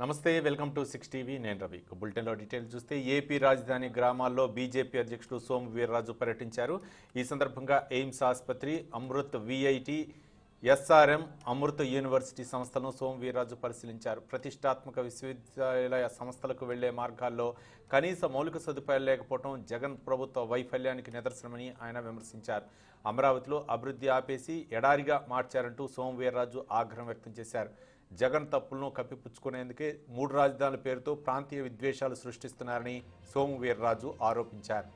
నమస్తే welcome to 6 TV నేను రవి బులెటిన్లో డీటెయిల్ చూస్తే ఏపీ రాజధాని గ్రామాల్లో బీజేపీ అధ్యక్షుడు సోము వీర్రాజు పర్యటించారు. ఈ సందర్భంగా ఎయిమ్స్ ఆసుపత్రి, Amrit VIT, SRM, Amrit university సంస్థలను సోము వీర్రాజు పరిశీలించారు. ప్రతిష్టాత్మక విశ్వవిద్యాలయ సంస్థలకు వెళ్లే మార్గాల్లో కనీస మౌలిక సదుపాయాలు లేకపోవడం జగన్ ప్రభుత్వ వైఫల్యానికి నిదర్శనమని ఆయన విమర్శించారు. అమరావతిలో అభివృద్ధి ఆపేసి ఎడారిగా మార్చారంటూ సోము వీర్రాజు ఆగ్రహం వ్యక్తం చేశారు. జగన్ తప్పులను కప్పిపుచ్చుకునేందుకే 3 రాజధానుల పేరుతో ప్రాంతీయ విద్వేషాలు సృష్టిస్తున్నారని సోము వీర్రాజు ఆరోపించారు.